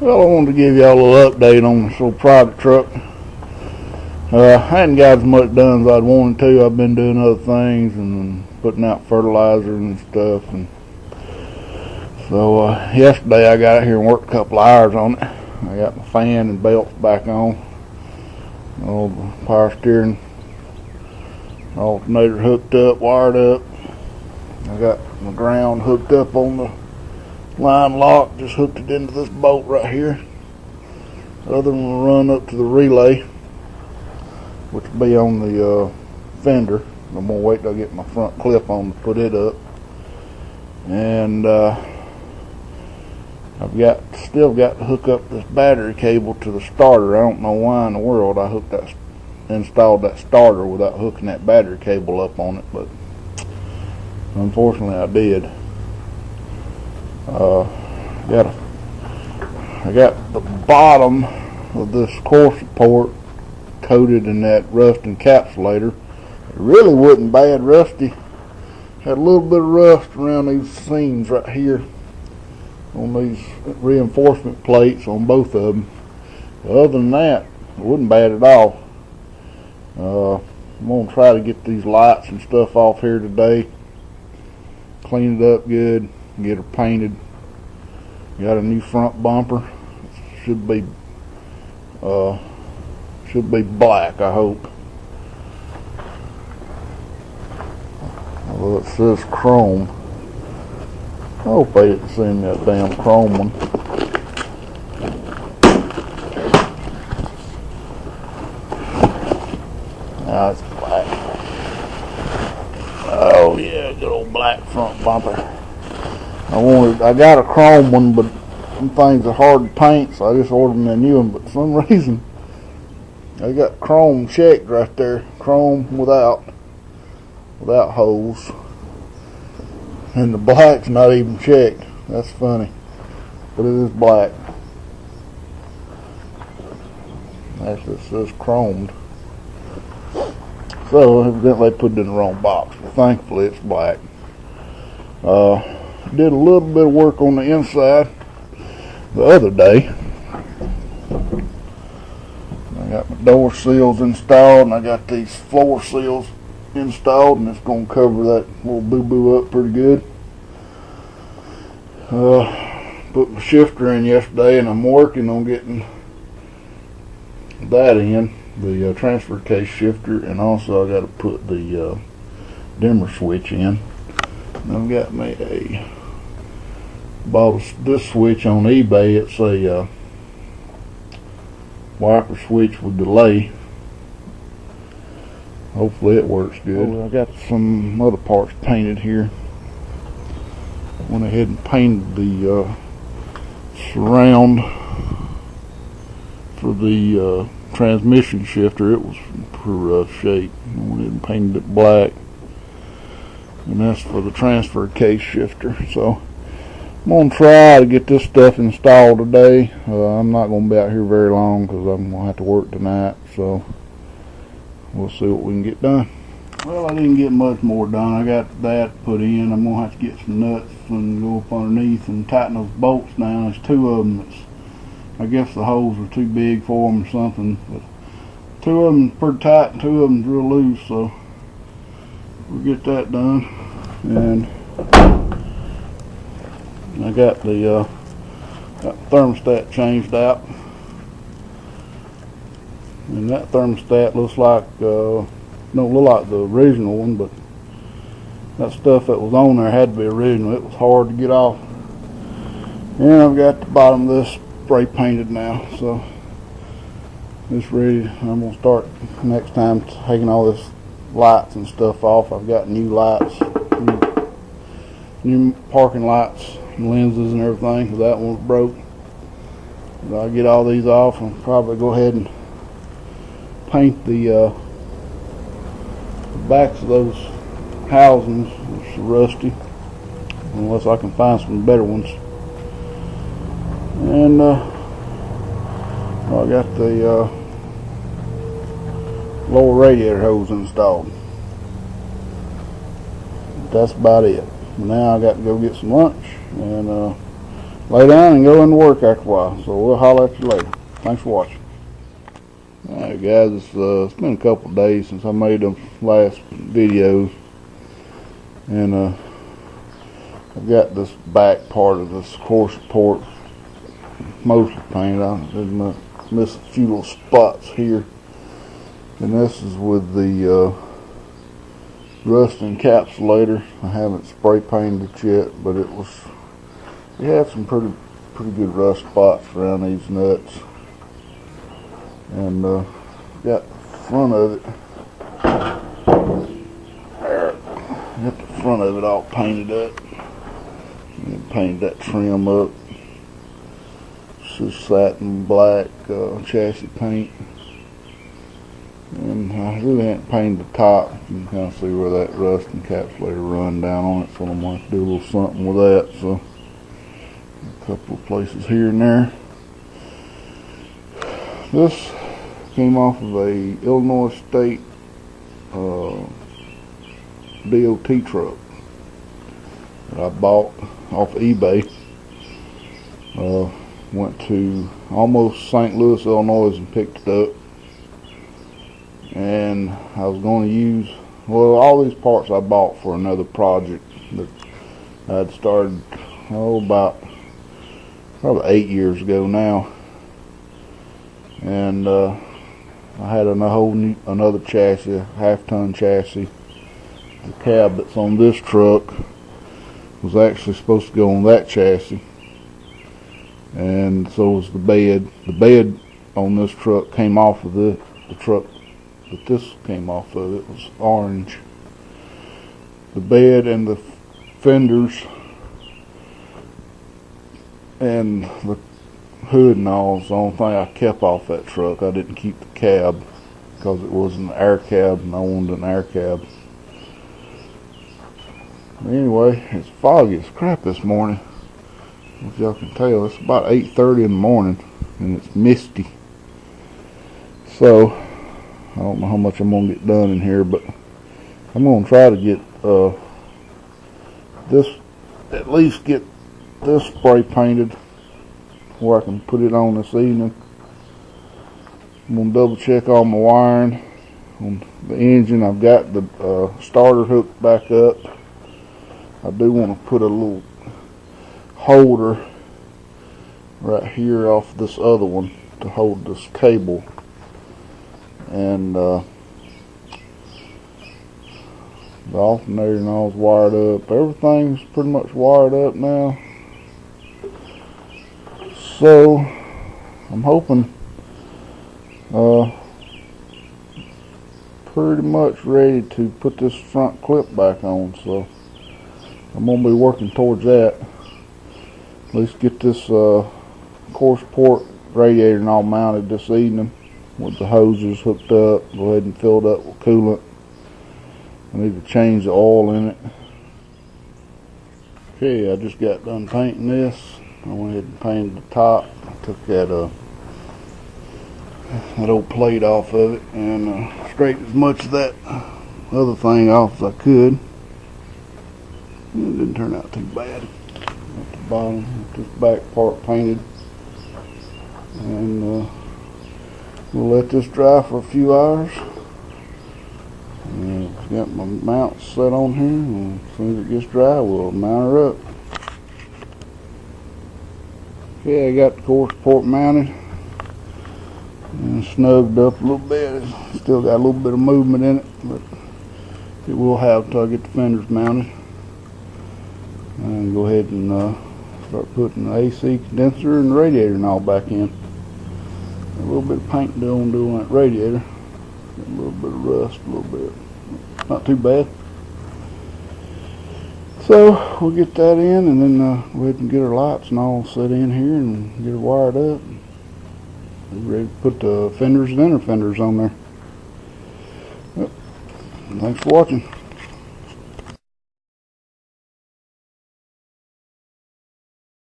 Well, I wanted to give y'all a little update on this old private truck. I hadn't got as much done as I'd wanted to. I've been doing other things and putting out fertilizer and stuff. And so yesterday I got out here and worked a couple of hours on it. I got my fan and belts back on. All the power steering alternator hooked up, wired up. I got my ground hooked up on the line lock, just hooked it into this bolt right here. The other one will run up to the relay, which will be on the fender. I'm gonna wait till I get my front clip on to put it up. And I've still got to hook up this battery cable to the starter. I don't know why in the world I installed that starter without hooking that battery cable up on it, but unfortunately I did. I got the bottom of this core support coated in that rust encapsulator. It really wasn't bad rusty. Had a little bit of rust around these seams right here on these reinforcement plates on both of them. Other than that, it wasn't bad at all. I'm going to try to get these lights and stuff off here today. Clean it up good, get her painted. Got a new front bumper. Should be black, I hope. Although it says chrome. I hope they didn't send me that damn chrome one. Now it's black. Oh yeah, good old black front bumper. I got a chrome one, but some things are hard to paint, so I just ordered me a new one. But for some reason, I got chrome checked right there. Chrome without holes. And the black's not even checked. That's funny. But it is black. Actually, it says chromed. So, evidently they put it in the wrong box. But thankfully, it's black. Did a little bit of work on the inside the other day. I got my door seals installed, and I got these floor seals installed, and it's going to cover that little boo-boo up pretty good. Put my shifter in yesterday, and I'm working on getting that in, the transfer case shifter, and also I got to put the dimmer switch in. And I've got bought this switch on eBay. It's a wiper switch with delay. Hopefully it works good. I got some other parts painted here. Went ahead and painted the surround for the transmission shifter. It was in pretty rough shape. I went ahead and painted it black. And that's for the transfer case shifter. So I'm going to try to get this stuff installed today. I'm not going to be out here very long because I'm going to have to work tonight. So we'll see what we can get done. Well, I didn't get much more done. I got that put in. I'm going to have to get some nuts and go up underneath and tighten those bolts down. There's two of them. I guess the holes are too big for them or something. But two of them pretty tight and two of them real loose. So we'll get that done. And I got the thermostat changed out, and that thermostat looks like don't look like the original one, but that stuff that was on there had to be original. It was hard to get off. And I've got the bottom of this spray painted now, so it's ready. I'm gonna start next time taking all this lights and stuff off. I've got new lights, new parking lights, lenses and everything, because that one's broke. But I'll get all these off and probably go ahead and paint the backs of those housings. It's rusty, unless I can find some better ones. And I got the lower radiator hose installed. That's about it. Now I got to go get some lunch and lay down and go into work after a while. So we'll holler at you later. Thanks for watching. Alright guys, it's been a couple of days since I made the last videos, and I've got this back part of this core support mostly painted. I did miss a few little spots here, and this is with the rust encapsulator. I haven't spray painted it yet, but it had some pretty good rust spots around these nuts. And got the front of it there. Got the front of it all painted up. And painted that trim up. It's just satin black chassis paint. And I really haven't painted the top. You can kind of see where that rust encapsulator run down on it, so I'm going to do a little something with that. So a couple of places here and there. This came off of a Illinois State DOT truck that I bought off eBay. Went to almost St. Louis, Illinois, and picked it up. And I was going to use, well, all these parts I bought for another project that I had started about probably 8 years ago now. And I had another chassis, a half-ton chassis. The cab that's on this truck was actually supposed to go on that chassis, and so was the bed. The bed on this truck came off of the truck that this came off of. It was orange. The bed and the fenders and the hood and all is the only thing I kept off that truck. I didn't keep the cab because it was an air cab and I wanted an air cab. Anyway, it's foggy as crap this morning. If y'all can tell, it's about 8:30 in the morning and it's misty. So I don't know how much I'm gonna get done in here, but I'm gonna try to get at least get this spray painted where I can put it on this evening. I'm going to double check all my wiring on the engine. I've got the starter hooked back up. I do want to put a little holder right here off this other one to hold this cable. And the alternator and all is wired up. Everything's pretty much wired up now. So I'm hoping pretty much ready to put this front clip back on. So I'm going to be working towards that. At least get this core support radiator and all mounted this evening with the hoses hooked up. Go ahead and fill it up with coolant. I need to change the oil in it. Okay, I just got done painting this. I went ahead and painted the top. I took that old plate off of it and straightened as much of that other thing off as I could. It didn't turn out too bad. At the bottom, this back part painted. And we'll let this dry for a few hours. And I've got my mount set on here, and as soon as it gets dry, we'll mount her up. Okay, I got the core support mounted and snugged up a little bit. It's still got a little bit of movement in it, but it will have till I get the fenders mounted. And go ahead and start putting the AC condenser and the radiator and all back in. A little bit of paint doing that radiator. Got a little bit of rust, a little bit. Not too bad. So we'll get that in, and then go ahead and get our lights and all set in here and get it wired up. Be ready to put the fenders and inner fenders on there. Yep. Thanks for watching.